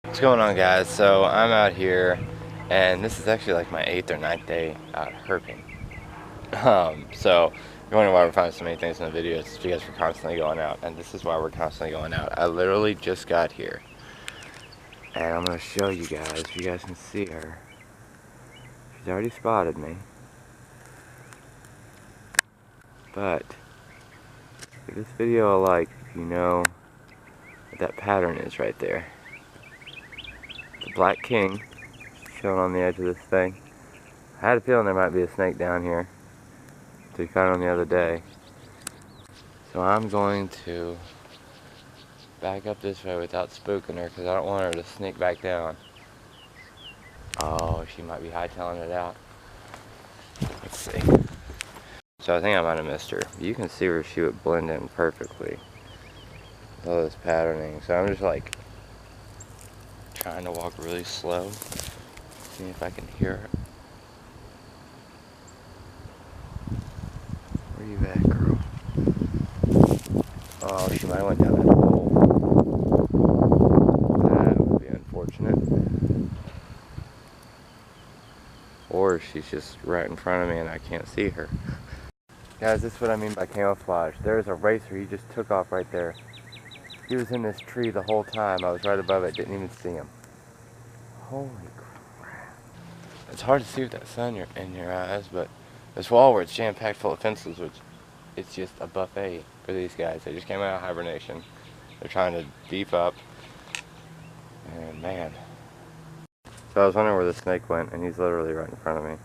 What's going on, guys? So I'm out here, and this is actually like my 8th or 9th day out herping. So you're wondering why we're finding so many things in the videos. It's because we're constantly going out, and this is why we're constantly going out. I literally just got here, and I'm gonna show you guys. If you guys can see her, she's already spotted me. But give this video a like if you know what that pattern is right there. It's a black king showing on the edge of this thing. I had a feeling there might be a snake down here. We found on the other day. So I'm going to back up this way without spooking her because I don't want her to sneak back down. Oh, she might be hightailing it out. Let's see. So I think I might have missed her. You can see where she would blend in perfectly with all this patterning. So I'm just like trying to walk really slow, see if I can hear her. Where you at, girl? Oh, she might have went down that hole. That would be unfortunate. Or she's just right in front of me and I can't see her. Guys, this is what I mean by camouflage. There's a racer, he just took off right there. He was in this tree the whole time. I was right above it, didn't even see him. Holy crap. It's hard to see with that sun in your eyes, but this wall where it's jam-packed full of fences, which it's just a buffet for these guys. They just came out of hibernation. They're trying to beef up. And man. So I was wondering where the snake went, and he's literally right in front of me.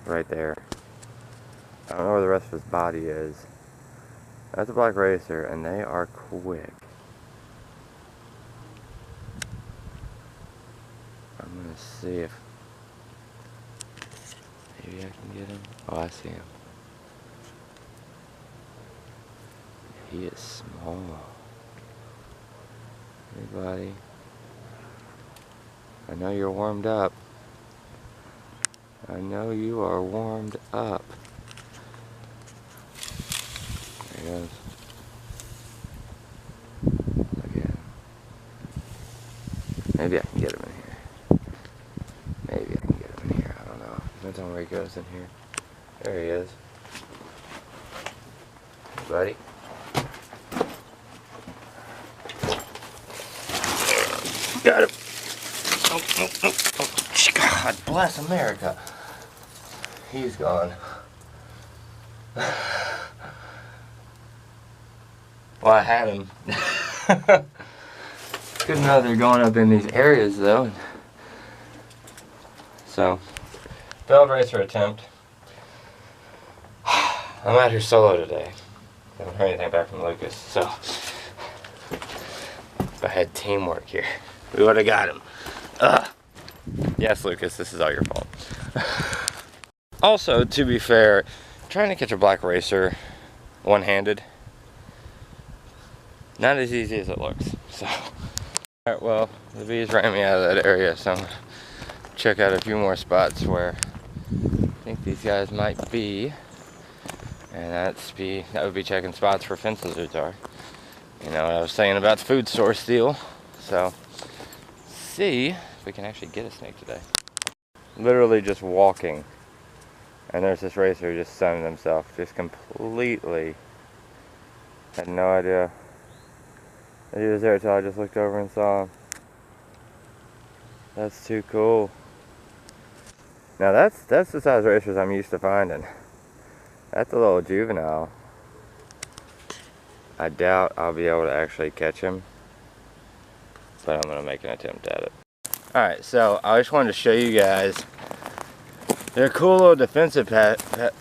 Right there. I don't know where the rest of his body is. That's a black racer, and they are quick. I'm gonna see if maybe I can get him. Oh, I see him. He is small. Hey, buddy. I know you're warmed up. I know you are warmed up. There he goes. Look at him. Maybe I can get him in here. Maybe I can get him in here. I don't know. Depends on where he goes in here. There he is. Hey, buddy. Got him. Oh, oh, oh, oh. God bless America. He's gone. Well, I had him. Good know they're going up in these areas though. So, failed racer attempt. I'm out here solo today. I haven't heard anything back from Lucas, so if I had teamwork here, we would have got him. Yes, Lucas, this is all your fault. Also, to be fair, trying to catch a black racer one-handed, not as easy as it looks. So, alright, well, the bees ran me out of that area, so I'm gonna check out a few more spots where I think these guys might be, and that would be checking spots where fence lizards are. You know what I was saying about the food source deal. So, see if we can actually get a snake today. Literally just walking, and there's this racer just sunning himself, just completely. Had no idea that he was there until I just looked over and saw him. That's too cool. Now that's the size racers I'm used to finding. That's a little juvenile. I doubt I'll be able to actually catch him, but I'm gonna make an attempt at it. Alright, so I just wanted to show you guys their cool little defensive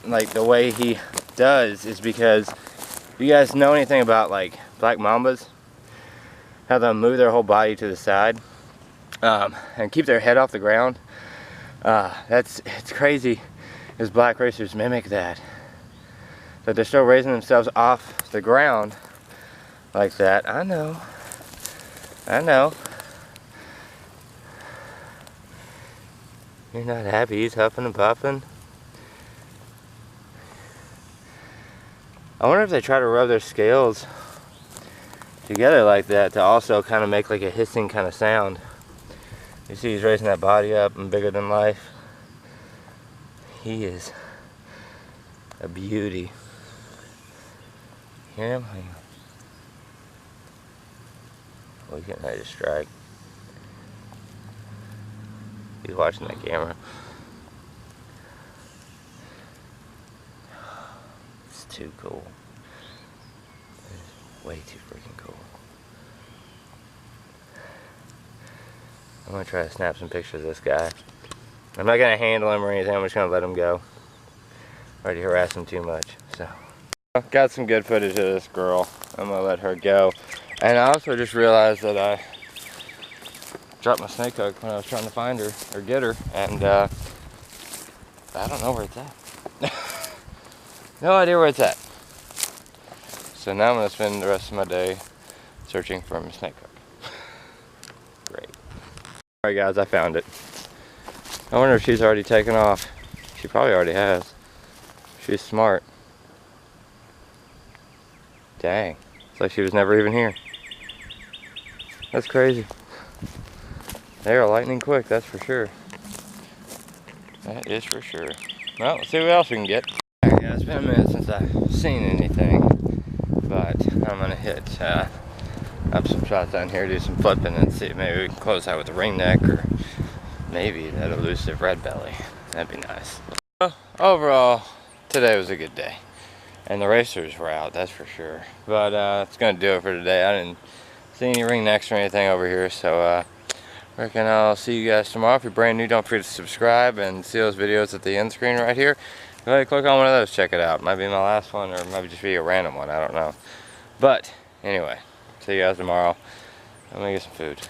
like the way he does is because if you guys know anything about like black mambas, how they'll move their whole body to the side and keep their head off the ground. It's crazy as black racers mimic that. But they're still raising themselves off the ground like that. I know. You're not happy, he's huffing and puffing. I wonder if they try to rub their scales together like that to also kind of make like a hissing kind of sound. You see he's raising that body up and bigger than life. He is a beauty. Hear him? Hang on. Oh, he's getting ready to strike. He's watching that camera. It's too cool. It's way too freaking cool. I'm gonna try to snap some pictures of this guy. I'm not gonna handle him or anything, I'm just gonna let him go. Already harass him too much, so. Got some good footage of this girl. I'm gonna let her go. And I also just realized that I dropped my snake hook when I was trying to find her, or get her, and I don't know where it's at. No idea where it's at. So now I'm gonna spend the rest of my day searching for my snake hook. Great. Alright guys, I found it. I wonder if she's already taken off. She probably already has. She's smart. Dang. It's like she was never even here. That's crazy. They are lightning quick, that's for sure. That is for sure. Well, let's see what else we can get. Alright guys, it's been a minute since I've seen anything. But I'm gonna hit up some shots down here, do some flipping, and see if maybe we can close out with a ringneck or maybe that elusive red belly. That'd be nice. Well, overall, today was a good day. And the racers were out, that's for sure. But that's gonna do it for today. I didn't see any ringnecks or anything over here, so I reckon I'll see you guys tomorrow. If you're brand new, don't forget to subscribe and see those videos at the end screen right here. Go ahead and click on one of those, check it out. Might be my last one, or maybe just be a random one, I don't know. But anyway, see you guys tomorrow. I'm gonna get some food.